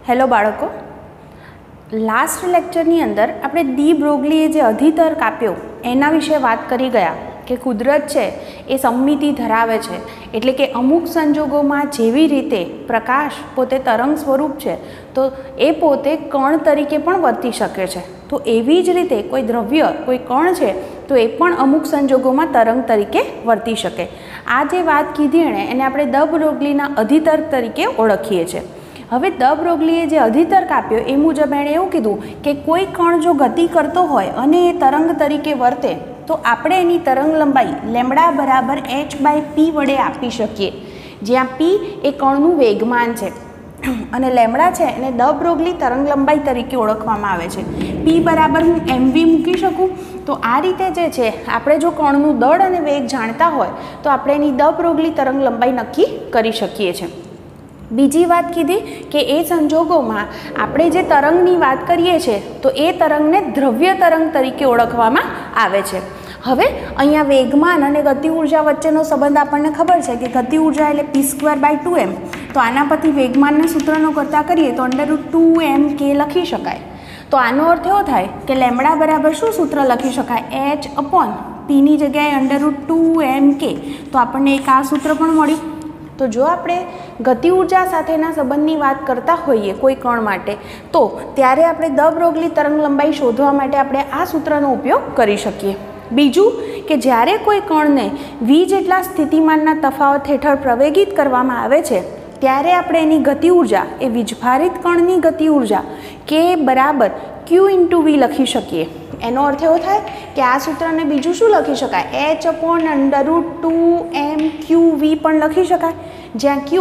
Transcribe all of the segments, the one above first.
Hello બાળકો, last લેક્ચરની અંદર આપણે ડી બ્રોગલીએ જે અધિતર્ક આપ્યો એના વિશે વાત કરી ગયા કે કુદરત છે એ સમમિતિ ધરાવે છે, એટલે કે અમુક સંજોગોમાં જેવી રીતે પ્રકાશ પોતે તરંગ સ્વરૂપ છે તો એ પોતે કણ તરીકે પણ વર્તી શકે છે, તો એવી જ રીતે કોઈ દ્રવ્ય કોઈ કણ છે તો એ પણ અમુક સંજોગોમાં તરંગ તરીકે વર્તી શકે. આ જે વાત કીધી એને આપણે ડ બ્રોગલીના અધિતર્ક તરીકે ઓળખીએ છીએ. હવે ડ બ્રોગલીએ જે અધિતર્ક આપ્યો એ મુજબ એણે એવું કીધું કે કોઈ કણ જો ગતિ કરતો હોય અને એ તરંગ તરીકે વર્તે તો આપણે એની તરંગ લંબાઈ લેમ્બડા બરાબર h/p વડે આપી શકીએ, જ્યાં p એ કણનું વેગમાન છે અને લેમ્બડા છે એને ડ બ્રોગલી તરંગ લંબાઈ તરીકે ઓળખવામાં આવે છે. p બરાબર હું mv મૂકી શકું. તો આ રીતે જે છે આપણે જો કણનું દળ અને વેગ જાણતા હોય તો આપણે એની ડ બ્રોગલી તરંગ લંબાઈ નક્કી કરી શકીએ છીએ. બીજી વાત કીધી કે એ સંજોગોમાં આપણે જે તરંગની વાત કરીએ છીએ તો એ તરંગને દ્રવ્ય તરંગ તરીકે ઓળખવામાં આવે છે. હવે અહીંયા વેગમાન અને ગતિ ઉર્જા વચ્ચેનો સંબંધ આપણને ખબર છે કે ગતિ ઉર્જા એટલે p²/2m, તો આના પરથી વેગમાનના સૂત્રનો કરતા કરીએ તો √2mk લખી શકાય. તો આનો અર્થ એવો થાય કે લેમ્બડા બરાબર શું સૂત્ર લખી શકાય, h/p ની જગ્યાએ √2mk, તો આપણને એક આ સૂત્ર પણ મળ્યું. તો જો આપણે ગતિ ઉર્જા સાથેના સંબંધની વાત કરતા હોઈએ કોઈ કણ માટે તો ત્યારે આપણે ડ બ્રોગલી તરંગ લંબાઈ શોધવા માટે આપણે આ સૂત્રનો ઉપયોગ કરી શકીએ. બીજું કે જ્યારે કોઈ કણને v જેટલા સ્થિતિમાનના તફાવત હેઠળ પ્રવેગિત કરવામાં આવે છે ત્યારે આપણે એની ગતિ ઉર્જા એ વીજભારિત કણની ગતિ ઉર્જા k બરાબર q × v લખી શકીએ. એનો અર્થ એવો થાય કે આ સૂત્રને બીજું શું લખી શકાય, h/√2mqv પણ લખી શકાય, જ્યાં q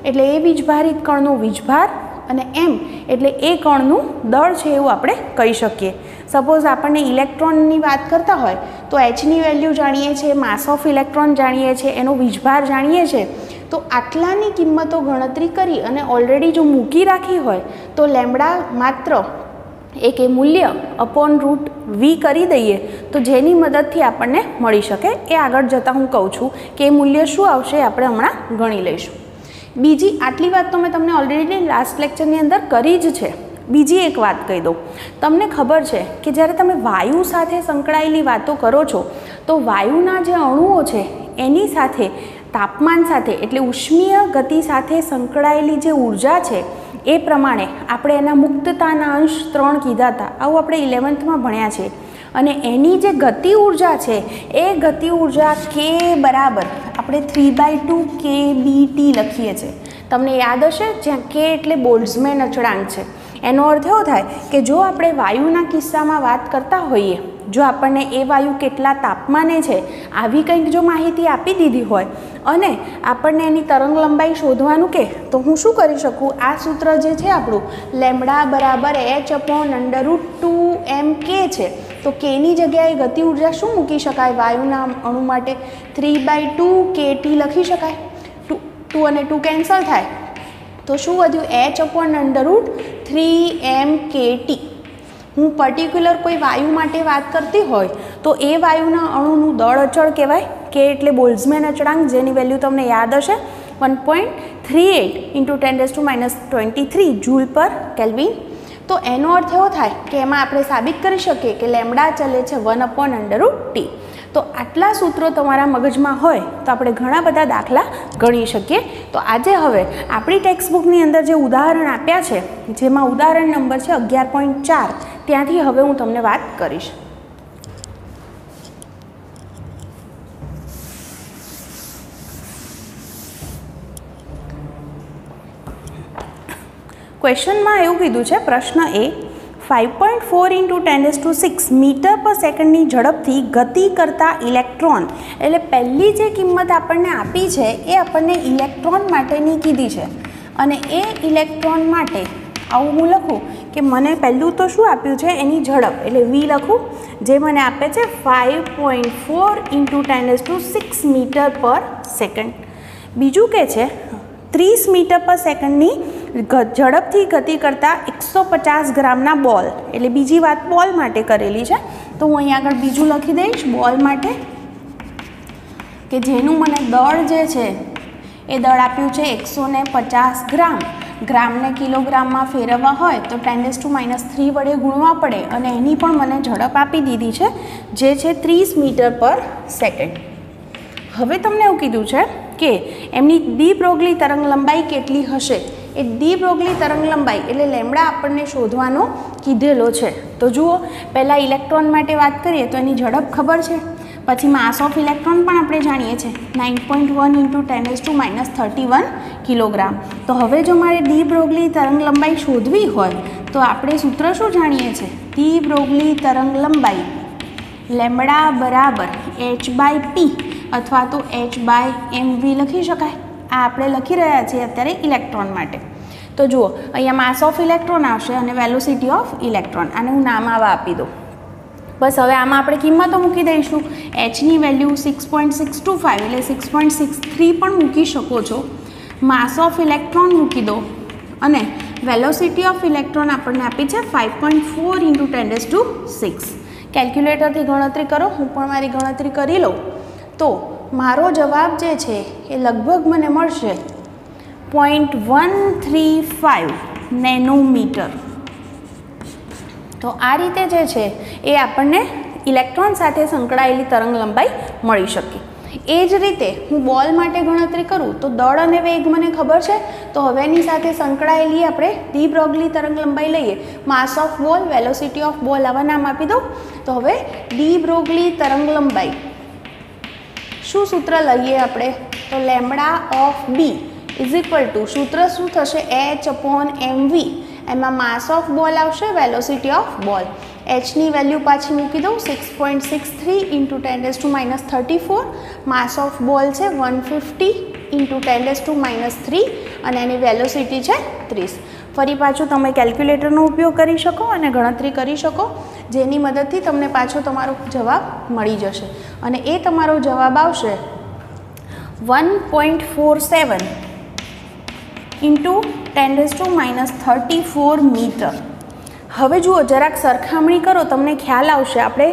એટલે એ વીજભારિત કણનો વીજભાર અને m એટલે એ કણનું દળ છે એવું આપણે કહી શકીએ. સપોઝ આપણને ઇલેક્ટ્રોનની વાત કરતા હોય તો hની વેલ્યુ જાણીએ છીએ, માસ ઓફ ઇલેક્ટ્રોન જાણીએ છીએ, એનો વીજભાર જાણીએ છીએ, તો આટલાની કિંમતો ગણતરી કરી અને ઓલરેડી જો મૂકી રાખી હોય તો લેમ્બડા માત્ર એક એ મૂલ્ય /√v કરી દઈએ તો જેની મદદથી આપણને મળી શકે. એ આગળ જતાં હું કહું છું કે એ મૂલ્ય શું આવશે આપણે હમણાં ગણી લઈશું. બીજી આટલી વાત તો મેં તમને ઓલરેડી લાસ્ટ લેક્ચરની અંદર કરી જ છે. બીજી એક વાત કહી દઉં, તમને ખબર છે કે જ્યારે તમે વાયુ સાથે સંકળાયેલી વાતો કરો છો તો વાયુના જે અણુઓ છે એની સાથે તાપમાન સાથે એટલે ઉષ્મીય ગતિ સાથે સંકળાયેલી જે ઉર્જા છે એ પ્રમાણે આપણે એના મુક્તતાના અંશ 3 કીધા હતા, આવું આપણે 11th ભણ્યા છે. અને એની જે ગતિ ઉર્જા છે એ ગતિ ઉર્જા k બરાબર આપણે 3/2 kBT લખીએ છીએ. તમને યાદ હશે જ્યાં k એટલે બોલ્ટ્ઝમેન અચળાંક છે. એનો અર્થ એવો થાય કે જો આપણે વાયુના કિસ્સામાં વાત કરતા હોઈએ, જો આપણને એ વાયુ કેટલા તાપમાને છે આવી કંઈક જો માહિતી આપી દીધી હોય અને આપણને એની તરંગ લંબાઈ શોધવાનું કે તો હું શું કરી શકું, આ સૂત્ર જે છે આપણું લેમ્બડા બરાબર h/√2mk છે, તો kની જગ્યાએ ગતિ ઉર્જા શું મૂકી શકાય વાયુના અણુ માટે, 3/2 kT લખી શકાય. 2 અને 2 કેન્સલ થાય તો શું વધ્યું, h/√3mkt. હું પર્ટિક્યુલર કોઈ વાયુ માટે વાત કરતી હોય તો એ વાયુના અણુનું દળ અચળ કહેવાય, k એટલે બોલ્ટ્ઝમેન અચળાંક જેની વેલ્યુ તમને યાદ હશે 1.38 × 10⁻23 જૂલ પર કેલ્વિન. તો એનો અર્થ એવો થાય કે એમાં આપણે સાબિત કરી શકીએ કે લેમ્બડા ચલે છે 1/√T. તો આટલા સૂત્રો તમારા મગજમાં હોય તો આપણે ઘણા બધા દાખલા ગણી શકીએ. તો આજે હવે આપણી ટેક્સ્ટબુકની અંદર જે ઉદાહરણ આપ્યા છે જેમાં ઉદાહરણ નંબર છે 11.4 ત્યાંથી હવે હું તમને વાત કરીશ. ક્વેશ્ચનમાં એવું કીધું છે, પ્રશ્ન એ 5.4 × 10⁶ મીટર પર સેકન્ડની ઝડપથી ગતિ કરતા ઇલેક્ટ્રોન, એટલે પહેલી જે કિંમત આપણને આપી છે એ આપણને ઇલેક્ટ્રોન માટેની કીધી છે અને એ ઇલેક્ટ્રોન માટે આવું હું લખું કે મને પહેલું તો શું આપ્યું છે એની ઝડપ એટલે v લખું, જે મને આપે છે 5.4 × 10⁶ મીટર પર સેકન્ડ. બીજું કે છે 30 મીટર પર સેકન્ડની ઝડપથી ગતિ કરતા 150 ગ્રામના બોલ, એટલે બીજી વાત બોલ માટે કરેલી છે તો હું અહીં આગળ બીજું લખી દઈશ બોલ માટે કે જેનું મને દળ જે છે એ દળ આપ્યું છે 150 ગ્રામ ગ્રામને કિલોગ્રામમાં ફેરવવા હોય તો 10⁻³ વડે ગુણવા પડે અને એની પણ મને ઝડપ આપી દીધી છે, જે છે 30 મીટર પર સેકન્ડ. હવે તમને એવું કીધું છે કે એમની ડી બ્રોગલી તરંગ લંબાઈ કેટલી હશે. એ ડી બ્રોગલી તરંગ લંબાઈ એટલે લેમ્બડા આપણને શોધવાનો કીધેલો છે. તો જુઓ, પહેલાં ઇલેક્ટ્રોન માટે વાત કરીએ તો એની ઝડપ ખબર છે, પછી માસ ઓફ ઇલેક્ટ્રોન પણ આપણે જાણીએ છીએ 9.1 × 10⁻31 કિલોગ્રામ. તો હવે જો મારે ડી બ્રોગલી તરંગ લંબાઈ શોધવી હોય તો આપણે સૂત્ર શું જાણીએ છીએ? ડી બ્રોગલી તરંગ લંબાઈ લેમ્બડા બરાબર h/p અથવા તો h/mv લખી શકાય. આ આપણે લખી રહ્યા છીએ અત્યારે ઇલેક્ટ્રોન માટે. તો જુઓ, અહીંયા માસ ઓફ ઇલેક્ટ્રોન આવશે અને વેલોસિટી ઓફ ઇલેક્ટ્રોન, આને હું નામ આવા આપી દઉં. બસ હવે આમાં આપણે કિંમતો મૂકી દઈશું. એચની વેલ્યુ 6.625 એટલે 6.63 પણ મૂકી શકો છો. માસ ઓફ ઇલેક્ટ્રોન મૂકી દો અને વેલોસિટી ઓફ ઇલેક્ટ્રોન આપણને આપી છે 5.4 × 10⁶. કેલ્ક્યુલેટરથી ગણતરી કરો, હું પણ મારી ગણતરી કરી લઉં. તો મારો જવાબ જે છે એ લગભગ મને મળશે 0.135 નેનોમીટર. તો આ રીતે જે છે એ આપણને ઇલેક્ટ્રોન સાથે સંકળાયેલી તરંગ લંબાઈ મળી શકે. એ જ રીતે હું બોલ માટે ગણતરી કરું તો દળ અને વેગ મને ખબર છે, તો હવે એની સાથે સંકળાયેલી આપણે ડી બ્રોગલી તરંગ લંબાઈ લઈએ. માસ ઓફ બોલ, વેલોસિટી ઓફ બોલ, આવા નામ આપી દઉં. તો હવે ડી બ્રોગલી તરંગ લંબાઈ શું સૂત્ર લઈએ આપણે? તો lambda of B is equal to, સૂત્ર શું થશે? h/mv. એમાં માસ ઓફ બોલ આવશે, વેલોસિટી ઓફ બોલ. એચની વેલ્યુ પાછી મૂકી દઉં 6.63 × 10⁻34. માસ ઓફ બોલ છે 150 × 10⁻³ અને એની વેલોસિટી છે 30. ફરી પાછું તમે કેલ્ક્યુલેટરનો ઉપયોગ કરી શકો અને ગણતરી કરી શકો, જેની મદદથી તમને પાછો તમારો જવાબ મળી જશે. અને એ તમારો જવાબ આવશે 1.47 × 10⁻34 મીટર. હવે જુઓ, જરાક સરખામણી કરો, તમને ખ્યાલ આવશે. આપણે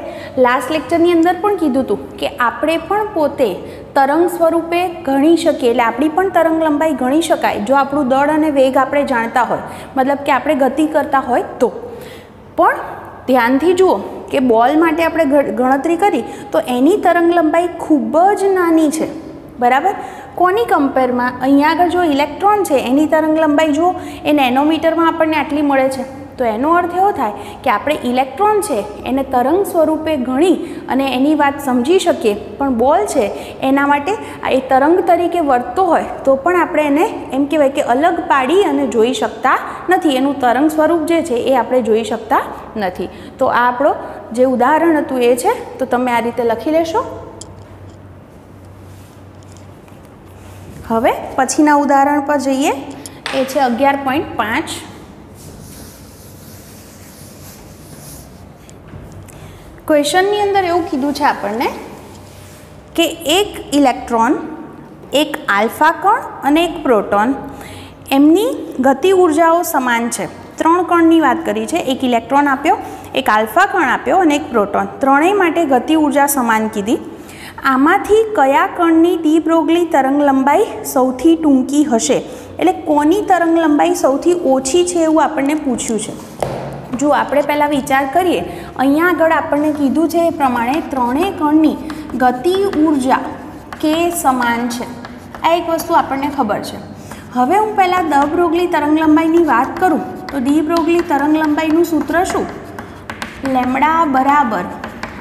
લાસ્ટ લેક્ચરની અંદર પણ કીધું હતું કે આપણે પણ પોતે તરંગ સ્વરૂપે ગણી શકીએ, એટલે આપણી પણ તરંગ લંબાઈ ગણી શકાય જો આપણું દળ અને વેગ આપણે જાણતા હોય, મતલબ કે આપણે ગતિ કરતા હોય તો. પણ ધ્યાનથી જુઓ કે બોલ માટે આપણે ગણતરી કરી તો એની તરંગ લંબાઈ ખૂબ જ નાની છે, બરાબર. કોની કમ્પેરમાં? અહીંયા આગળ જો ઇલેક્ટ્રોન છે એની તરંગ લંબાઈ જુઓ, એ નેનોમીટરમાં આપણને આટલી મળે છે. તો એનો અર્થ એવો થાય કે આપણે ઇલેક્ટ્રોન છે એને તરંગ સ્વરૂપે ગણી અને એની વાત સમજી શકીએ, પણ બોલ છે એના માટે એ તરંગ તરીકે વર્તતો હોય તો પણ આપણે એને એમ કહેવાય કે અલગ પાડી અને જોઈ શકતા નથી. એનું તરંગ સ્વરૂપ જે છે એ આપણે જોઈ શકતા નથી. તો આ આપણો જે ઉદાહરણ હતું એ છે, તો તમે આ રીતે લખી લેશો. હવે પછીના ઉદાહરણ પર જઈએ. એ છે 11.5. ક્વેશ્ચનની અંદર એવું કીધું છે આપણને કે એક ઇલેક્ટ્રોન, એક આલ્ફા કણ અને એક પ્રોટોન, એમની ગતિ ઉર્જાઓ સમાન છે. 3 કણની વાત કરી છે. એક ઇલેક્ટ્રોન આપ્યો, એક આલ્ફા કણ આપ્યો અને એક પ્રોટોન. ત્રણેય માટે ગતિ ઉર્જા સમાન કીધી. આમાંથી કયા કણની ડી બ્રોગલી તરંગ લંબાઈ સૌથી ટૂંકી હશે? એટલે કોની તરંગ લંબાઈ સૌથી ઓછી છે એવું આપણને પૂછ્યું છે. જો આપણે પહેલાં વિચાર કરીએ, અહીંયા આગળ આપણને કીધું છે એ પ્રમાણે ત્રણેય કણની ગતિ ઉર્જા કે સમાન છે. આ એક વસ્તુ આપણને ખબર છે. હવે હું પહેલાં ડી બ્રોગલી તરંગ લંબાઈની વાત કરું તો ડી બ્રોગલી તરંગ લંબાઈનું સૂત્ર શું? લેમ્બડા બરાબર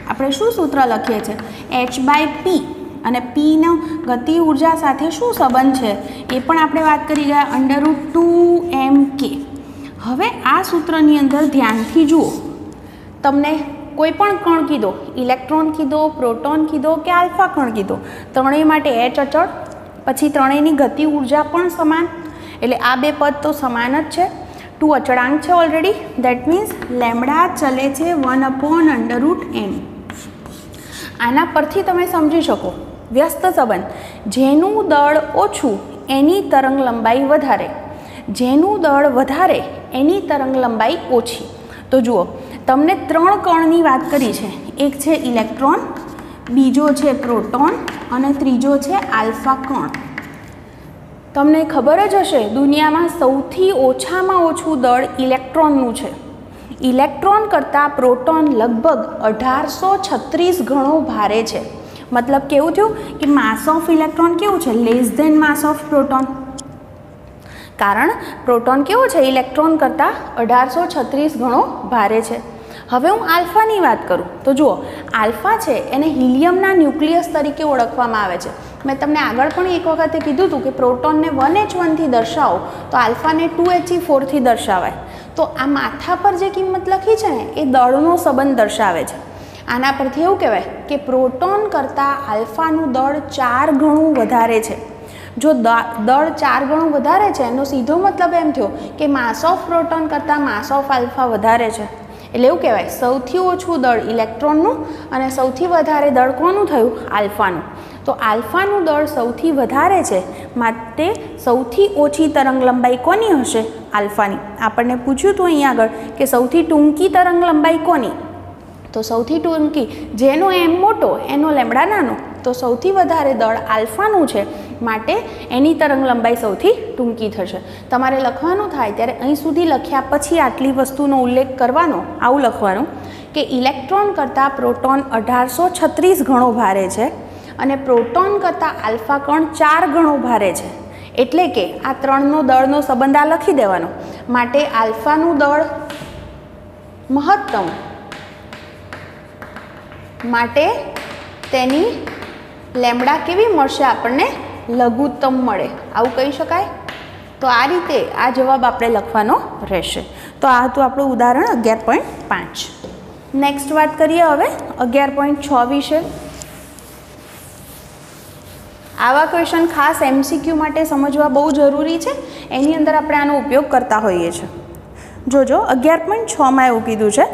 આપણે શું સૂત્ર લખીએ છીએ? h/p. અને પીનો ગતિ ઉર્જા સાથે શું સંબંધ છે એ પણ આપણે વાત કરી ગયા, √2mk. હવે આ સૂત્રની અંદર ધ્યાનથી જુઓ, તમને કોઈ પણ કણ કીધો, ઇલેક્ટ્રોન કીધો, પ્રોટોન કીધો કે આલ્ફા કણ કીધો, ત્રણેય માટે h અચળ, પછી ત્રણેયની ગતિ ઉર્જા પણ સમાન, એટલે આ બે પદ તો સમાન જ છે. 2 અચળાંક છે ઓલરેડી, દેટ મીન્સ લેમ્બડા ચલે છે 1/√m. આના પરથી તમે સમજી શકો વ્યસ્ત સંબંધ, જેનું દળ ઓછું એની તરંગ લંબાઈ વધારે, જેનું દળ વધારે એની તરંગ લંબાઈ ઓછી. તો જુઓ, તમને 3 કણની વાત કરી છે. એક છે ઇલેક્ટ્રોન, બીજો છે પ્રોટોન અને ત્રીજો છે આલ્ફા કણ. તમને ખબર જ હશે દુનિયામાં સૌથી ઓછામાં ઓછું દળ ઇલેક્ટ્રોનનું છે. ઇલેક્ટ્રોન કરતાં પ્રોટોન લગભગ 1836 ગણો ભારે છે. મતલબ કેવું થયું કે માસ ઓફ ઇલેક્ટ્રોન કેવું છે, less than mass of proton. કારણ પ્રોટોન કેવો છે, ઇલેક્ટ્રોન કરતાં 1836 ગણો ભારે છે. હવે હું આલ્ફાની વાત કરું તો જુઓ, આલ્ફા છે એને હિલિયમના ન્યુક્લિયસ તરીકે ઓળખવામાં આવે છે. મેં તમને આગળ પણ એક વખતે કીધું હતું કે પ્રોટોનને 1H1થી દર્શાવો તો આલ્ફાને 2He4 થી દર્શાવાય. તો આ માથા પર જે કિંમત લખી છે ને એ દળનો સંબંધ દર્શાવે છે. આના પરથી એવું કહેવાય કે પ્રોટોન કરતાં આલ્ફાનું દળ 4 ગણું વધારે છે. જો દળ 4 ગણું વધારે છે એનો સીધો મતલબ એમ થયો કે માસ ઓફ પ્રોટોન કરતાં માસ ઓફ આલ્ફા વધારે છે. એટલે એવું કહેવાય સૌથી ઓછું દળ ઇલેક્ટ્રોનનું અને સૌથી વધારે દળ કોનું થયું, આલ્ફાનું. તો આલ્ફાનું દળ સૌથી વધારે છે માટે સૌથી ઓછી તરંગ લંબાઈ કોની હશે, આલ્ફાની. આપણને પૂછ્યું હતું અહીં આગળ કે સૌથી ટૂંકી તરંગ લંબાઈ કોની, તો સૌથી ટૂંકી જેનો એમ મોટો એનો લેમ્ડા નાનો, તો સૌથી વધારે દળ આલ્ફાનું છે માટે એની તરંગ લંબાઈ સૌથી ટૂંકી થશે. તમારે લખવાનું થાય ત્યારે અહીં સુધી લખ્યા પછી આટલી વસ્તુનો ઉલ્લેખ કરવાનો, આવું લખવાનું કે ઇલેક્ટ્રોન કરતાં પ્રોટોન 1836 ગણો ભારે છે અને પ્રોટોન કરતાં આલ્ફા કણ 4 ગણો ભારે છે. એટલે કે આ ત્રણનો દળનો સંબંધ આ લખી દેવાનો. માટે આલ્ફાનું દળ મહત્તમ માટે તેની લેમ્ડા કેવી મળશે, આપણને લઘુત્તમ મળે, આવું કહી શકાય. તો આ રીતે આ જવાબ આપણે લખવાનો રહેશે. તો આ હતું આપણું ઉદાહરણ 11.5. નેક્સ્ટ વાત કરીએ હવે 11.6 વિશે. આવા ક્વેશ્ચન ખાસ MCQ માટે સમજવા બહુ જરૂરી છે. એની અંદર આપણે આનો ઉપયોગ કરતા હોઈએ છીએ. જોજો 11.6માં એવું કીધું છે,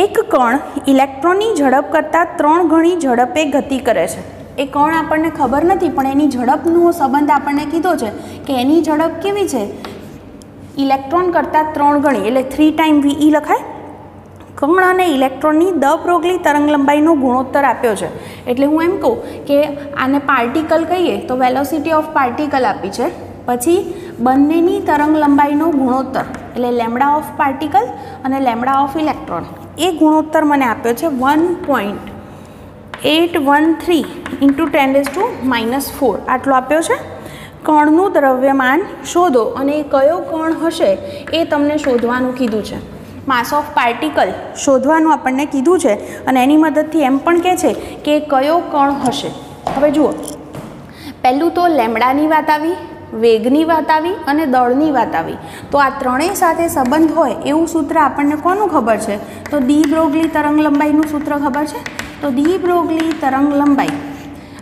એક કણ ઇલેક્ટ્રોનની ઝડપ કરતાં 3 ગણી ઝડપે ગતિ કરે છે. એ કણ આપણને ખબર નથી પણ એની ઝડપનો સંબંધ આપણને કીધો છે કે એની ઝડપ કેવી છે, ઇલેક્ટ્રોન કરતાં 3 ગણી, એટલે 3 ટાઈમ VE લખાય. કણ અને ઇલેક્ટ્રોનની દ બ્રોગલી તરંગ લંબાઈનો ગુણોત્તર આપ્યો છે. એટલે હું એમ કહું કે આને પાર્ટિકલ કહીએ તો વેલોસિટી ઓફ પાર્ટિકલ આપી છે, પછી બંનેની તરંગ લંબાઈનો ગુણોત્તર એટલે લેમ્ડા ઓફ પાર્ટિકલ અને લેમ્ડા ઓફ ઇલેક્ટ્રોન, એ ગુણોત્તર મને આપ્યો છે 1.813 × 10⁻⁴ આટલો આપ્યો છે. કણનું દ્રવ્યમાન શોધો અને એ કયો કણ હશે એ તમને શોધવાનું કીધું છે. માસ ઓફ પાર્ટિકલ શોધવાનું આપણને કીધું છે અને એની મદદથી એમ પણ કહે છે કે કયો કણ હશે. હવે જુઓ, પહેલું તો લેમ્ડાની વાત આવી, વેગની વાત આવી અને દળની વાત આવી. તો આ ત્રણેય સાથે સંબંધ હોય એવું સૂત્ર આપણને કોનું ખબર છે, તો ડી બ્રોગલી તરંગ લંબાઈનું સૂત્ર ખબર છે. તો ડી બ્રોગલી તરંગ લંબાઈ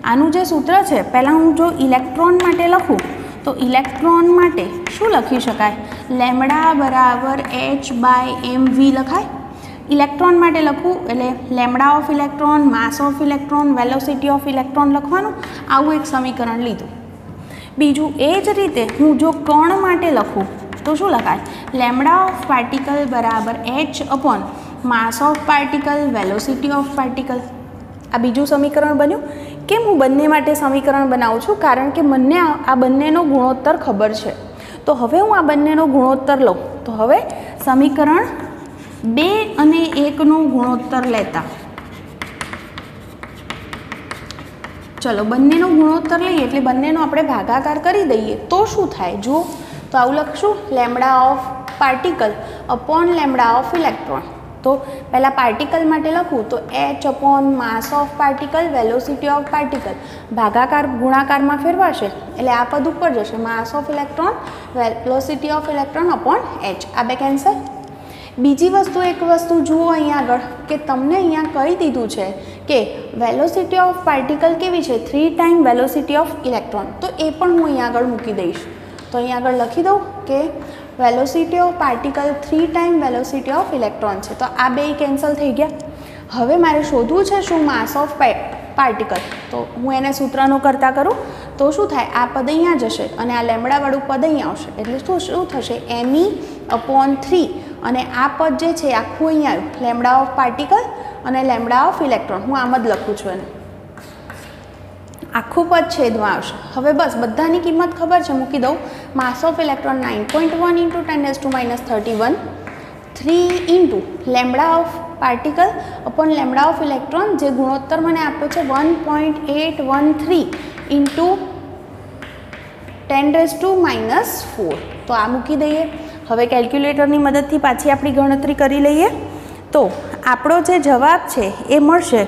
આનું જે સૂત્ર છે, પહેલાં હું જો ઇલેક્ટ્રોન માટે લખું તો ઇલેક્ટ્રોન માટે શું લખી શકાય, લેમ્ડા બરાબર h/mv લખાય. ઇલેક્ટ્રોન માટે લખું એટલે lambda of electron, mass of electron, velocity of electron લખવાનું. આવું એક સમીકરણ લીધું. બીજું એ જ રીતે હું જો કણ માટે લખું તો શું લખાય, લેમ્ડા ઓફ પાર્ટિકલ બરાબર h/માસ of particle, velocity of particle. આ બીજું સમીકરણ બન્યું. કેમ હું બંને માટે સમીકરણ બનાવું છું, કારણ કે મને આ બંનેનો ગુણોત્તર ખબર છે. તો હવે હું આ બંનેનો ગુણોત્તર લઉં તો હવે સમીકરણ 2 અને 1નો ગુણોત્તર લેતા, ચલો બંનેનો ગુણોત્તર લઈએ એટલે બંનેનો આપણે ભાગાકાર કરી દઈએ તો શું થાય, જુઓ તો આવું લખશું lambda of particle upon lambda of electron. તો પહેલાં પાર્ટિકલ માટે લખું તો h/માસ of particle, velocity of particle, ભાગાકાર ગુણાકારમાં ફેરવાશે એટલે આ પદ ઉપર જશે, mass of electron, velocity of electron upon h. આ બે કેન્સલ. બીજી વસ્તુ, એક વસ્તુ જુઓ અહીંયા આગળ કે તમને અહીંયા કહી દીધું છે કે વેલોસિટી ઓફ પાર્ટિકલ કેવી છે, 3 ટાઈમ વેલોસિટી ઓફ ઇલેક્ટ્રોન. તો એ પણ હું અહીંયા આગળ મૂકી દઈશ. તો અહીંયા આગળ લખી દઉં કે velocity of particle 3 time velocity of electron છે. તો આ બે કેન્સલ થઈ ગયા. હવે મારે શોધવું છે શું, માસ ઓફ પાર્ટિકલ. તો હું એને સૂત્રનો કરતાં કરું તો શું થાય, આ પદ અહીંયા જશે અને આ લેમ્ડાવાળું પદ અહીંયા આવશે એટલે શું થશે, me/3 અને આ પદ જે છે આખું અહીંયા આવ્યું, લેમ્ડા ઓફ પાર્ટિકલ અને લેમ્ડા ઓફ ઇલેક્ટ્રોન. હું આમ જ લખું છું એને. આખું પદ છેદમાં આવશે. હવે બસ બધાની કિંમત ખબર છે, મૂકી દઉં. માસ of electron 9.1 × 10⁻31, 3 into lambda of particle upon lambda of electron, જે ગુણોત્તર મને આપ્યો છે 1.813 ઇન્ટુ 10⁻⁻4. તો આ મૂકી દઈએ. હવે કેલ્ક્યુલેટરની મદદથી પાછી આપણી ગણતરી કરી લઈએ. તો આપણો જે જવાબ છે એ મળશે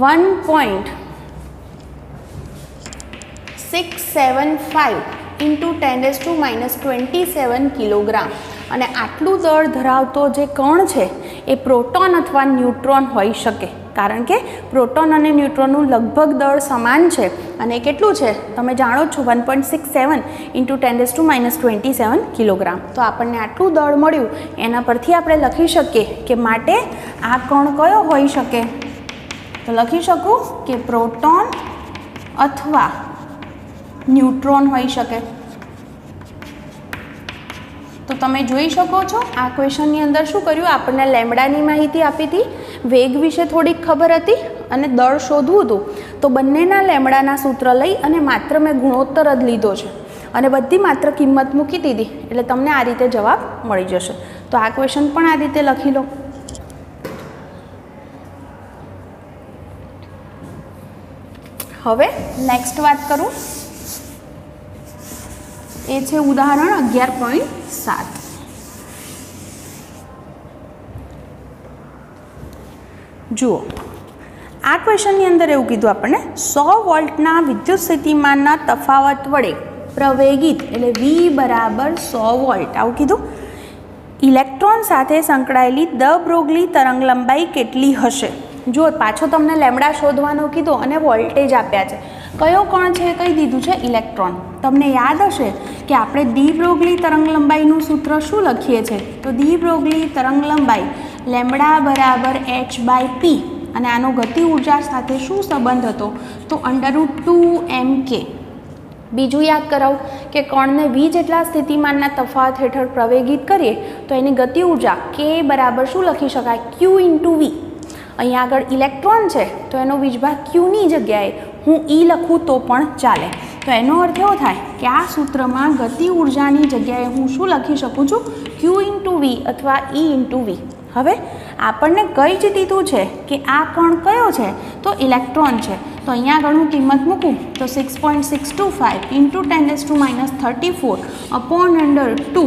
1.675 ઇન્ટુ 10⁻27 કિલોગ્રામ. અને આટલું દળ ધરાવતો જે કણ છે એ પ્રોટોન અથવા ન્યુટ્રોન હોઈ શકે, કારણ કે પ્રોટોન અને ન્યુટ્રોનનું લગભગ દળ સમાન છે. અને કેટલું છે તમે જાણો છો, 1.67 ઇન્ટુ 10⁻27 કિલોગ્રામ. તો આપણને આટલું દળ મળ્યું. એના પરથી આપણે લખી શકીએ કે માટે આ કણ કયો હોઈ શકે. તો લખી શકું કે પ્રોટોન અથવા ન્યુટ્રોન હોઈ શકે. તો તમે જોઈ શકો છો આ ક્વેશ્ચનની અંદર શું કર્યું, આપણને લેમ્બડાની માહિતી આપી હતી, વેગ વિશે થોડીક ખબર હતી અને દળ શોધવું હતું. તો બંનેના લેમ્બડાના સૂત્ર લઈ અને માત્ર મેં ગુણોત્તર જ લીધો છે અને બધી માત્ર કિંમત મૂકી દીધી, એટલે તમને આ રીતે જવાબ મળી જશે. તો આ ક્વેશ્ચન પણ આ રીતે લખી લો. હવે નેક્સ્ટ વાત કરું, એ છે ઉદાહરણ 11.7. જુઓ, આ ક્વેશ્ચનની અંદર એવું કીધું આપણને 100 વોલ્ટના વિદ્યુત સ્થિતિમાનના તફાવત વડે પ્રવેગિત એટલે V બરાબર 100 વોલ્ટ આવું કીધું ઇલેક્ટ્રોન સાથે સંકળાયેલી દ બ્રોગલી તરંગલંબાઈ કેટલી હશે. જો પાછો તમને લેમ્બડા શોધવાનું કીધું અને વોલ્ટેજ આપ્યા છે. કયો કણ છે કહી દીધું છે, ઇલેક્ટ્રોન. તમને યાદ હશે કે આપણે દી બ્રોગલી તરંગલંબાઈનું સૂત્ર શું લખીએ છીએ, તો દી બ્રોગલી તરંગલંબાઈ લેમ્બડા બરાબર h/p અને આનો ગતિ ઉર્જા સાથે શું સંબંધ હતો, તો √2mk. બીજું યાદ કરાવું કે કણને v જેટલા સ્થિતિમાનના તફાવત હેઠળ પ્રવેગિત કરીએ તો એની ગતિ ઉર્જા k બરાબર શું લખી શકાય, q × v. અહીંયા આગળ ઇલેક્ટ્રોન છે તો એનો વીજભાર ક્યુની જગ્યાએ હું ઈ લખું તો પણ ચાલે. તો એનો અર્થ એવો થાય કે આ સૂત્રમાં ગતિ ઉર્જાની જગ્યાએ હું શું લખી શકું છું, q × v અથવા e × v. હવે આપણને કઈ જ દીધું છે કે આ કણ કયો છે, તો ઇલેક્ટ્રોન છે. તો અહીંયા આગળ હું કિંમત મૂકું તો 6.625 ઇન્ટુ 10⁻34 અપોન √2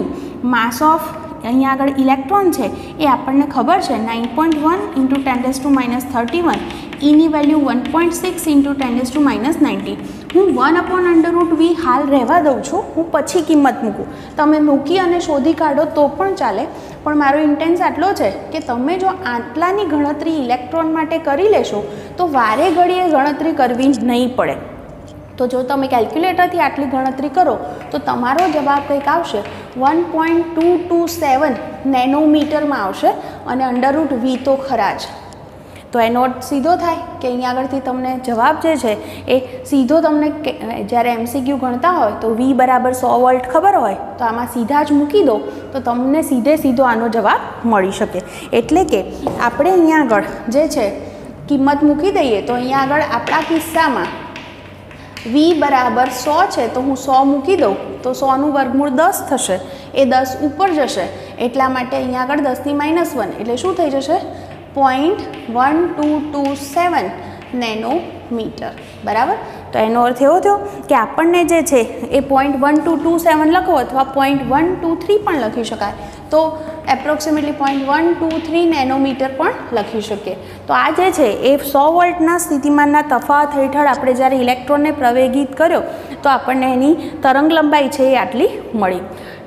માસ ઓફ અહીંયા આગળ ઇલેક્ટ્રોન છે એ આપણને ખબર છે 9.1 ઇન્ટુ 10⁻31, ઈની વેલ્યુ 1.6 ઇન્ટુ 10⁻90. હું 1/√v હાલ રહેવા દઉં છું, હું પછી કિંમત મૂકું. તમે મૂકી અને શોધી કાઢો તો પણ ચાલે, પણ મારો ઇન્ટેન્સ આટલો છે કે તમે જો આટલાની ગણતરી ઇલેક્ટ્રોન માટે કરી લેશો તો વારે ઘડીએ ગણતરી કરવી નહીં પડે. તો જો તમે કેલ્ક્યુલેટરથી આટલી ગણતરી કરો તો તમારો જવાબ કંઈક આવશે 1.227 નેનોમીટરમાં આવશે અને √v તો ખરા જ. તો એનો અર્થ સીધો થાય કે અહીંયા આગળથી તમને જવાબ જે છે એ સીધો તમને જ્યારે MCQ ગણતા હોય તો v બરાબર 100 વોલ્ટ ખબર હોય તો આમાં સીધા જ મૂકી દો તો તમને સીધો આનો જવાબ મળી શકે. એટલે કે આપણે અહીંયા આગળ જે છે કિંમત મૂકી દઈએ તો અહીંયા આગળ આપણા કિસ્સામાં v બરાબર 100 છે તો હું 100 મૂકી દઉં તો 100નું વર્ગમૂળ 10 થશે, એ 10 ઉપર જશે એટલા માટે અહીંયા આગળ 10⁻1 એટલે શું થઈ જશે 0.1227 નેનોમીટર. બરાબર. તો એનો અર્થ એવો થયો કે આપણને જે છે એ 0.1227 લખો અથવા 0.123 પણ લખી શકાય, તો એપ્રોક્સિમેટલી 0.123 નેનોમીટર પણ લખી શકીએ. તો આ જે છે એ 100 વોલ્ટના સ્થિતિમાનના તફાવત હેઠળ આપણે જ્યારે ઇલેક્ટ્રોનને પ્રવેગિત કર્યો તો આપણને એની તરંગલંબાઈ છે એ આટલી મળી.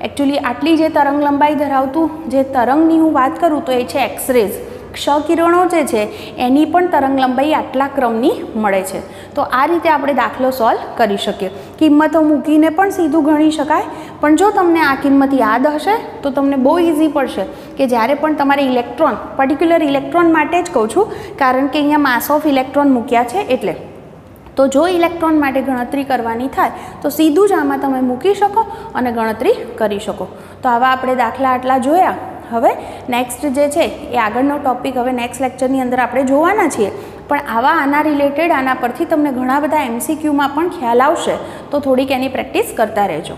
એકચ્યુઅલી આટલી જે તરંગલંબાઈ ધરાવતું જે તરંગની હું વાત કરું તો એ છે એક્સરેઝ. ક્ષ-કિરણો જે છે એની પણ તરંગલંબાઈ આટલા ક્રમની મળે છે. તો આ રીતે આપણે દાખલો સોલ્વ કરી શકીએ. કિંમતો મૂકીને પણ સીધું ગણી શકાય, પણ જો તમને આ કિંમત યાદ હશે તો તમને બહુ ઇઝી પડશે કે જ્યારે પણ તમારે ઇલેક્ટ્રોન, પર્ટિક્યુલર ઇલેક્ટ્રોન માટે જ કહું છું કારણ કે અહીંયા માસ ઓફ ઇલેક્ટ્રોન મૂક્યા છે એટલે. તો જો ઇલેક્ટ્રોન માટે ગણતરી કરવાની થાય તો સીધું જ આમાં તમે મૂકી શકો અને ગણતરી કરી શકો. તો આવા આપણે દાખલા આટલા જોયા. હવે નેક્સ્ટ જે છે એ આગળનો ટોપિક હવે નેક્સ્ટ લેક્ચરની અંદર આપણે જોવાના છીએ. પણ આના રિલેટેડ આના પરથી તમને ઘણા બધા MCQમાં પણ ખ્યાલ આવશે, તો થોડીક એની પ્રેક્ટિસ કરતા રહેજો.